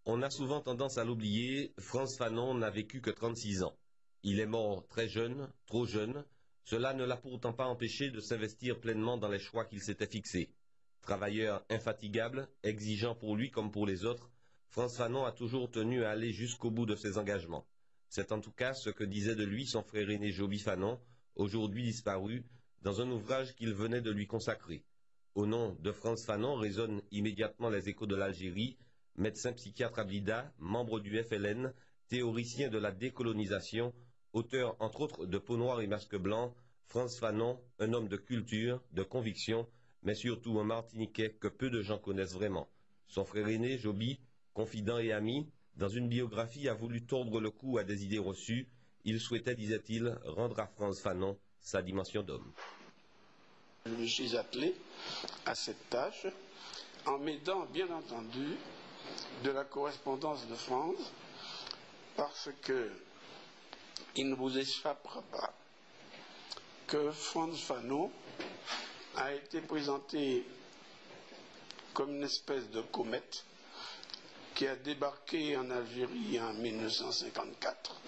On a souvent tendance à l'oublier, Frantz Fanon n'a vécu que 36 ans. Il est mort très jeune, trop jeune. Cela ne l'a pourtant pas empêché de s'investir pleinement dans les choix qu'il s'était fixés. Travailleur infatigable, exigeant pour lui comme pour les autres, Frantz Fanon a toujours tenu à aller jusqu'au bout de ses engagements. C'est en tout cas ce que disait de lui son frère aîné Joby Fanon, aujourd'hui disparu, dans un ouvrage qu'il venait de lui consacrer. Au nom de Frantz Fanon résonnent immédiatement les échos de l'Algérie, médecin psychiatre à Blida, membre du FLN, théoricien de la décolonisation, auteur entre autres de Peau noire et masque blanc, Frantz Fanon, un homme de culture, de conviction, mais surtout un Martiniquais que peu de gens connaissent vraiment. Son frère aîné, Joby, confident et ami, dans une biographie a voulu tordre le cou à des idées reçues. Il souhaitait, disait-il, rendre à Frantz Fanon sa dimension d'homme. Je me suis attelé à cette tâche en m'aidant, bien entendu, de la correspondance de Frantz, parce que il ne vous échappera pas que Frantz Fanon a été présenté comme une espèce de comète qui a débarqué en Algérie en 1954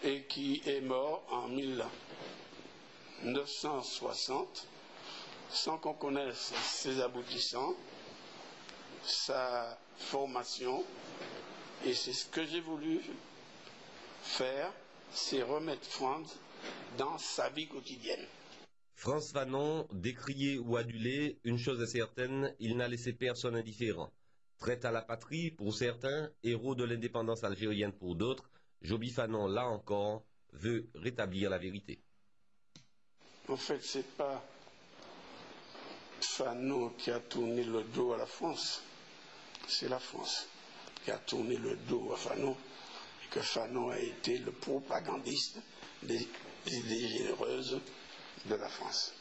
et qui est mort en 1960 sans qu'on connaisse ses aboutissants, sa formation, et c'est ce que j'ai voulu faire, c'est remettre Frantz dans sa vie quotidienne. Frantz Fanon, décrié ou adulé, une chose est certaine, il n'a laissé personne indifférent. Traite à la patrie pour certains, héros de l'indépendance algérienne pour d'autres, Joby Fanon, là encore, veut rétablir la vérité. En fait, c'est pas Fanon qui a tourné le dos à la France, c'est la France qui a tourné le dos à Fanon, et que Fanon a été le propagandiste des idées généreuses de la France.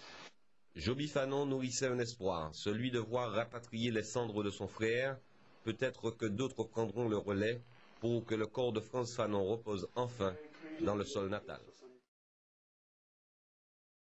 Joby Fanon nourrissait un espoir, celui de voir rapatrier les cendres de son frère. Peut-être que d'autres prendront le relais pour que le corps de Frantz Fanon repose enfin dans le sol natal.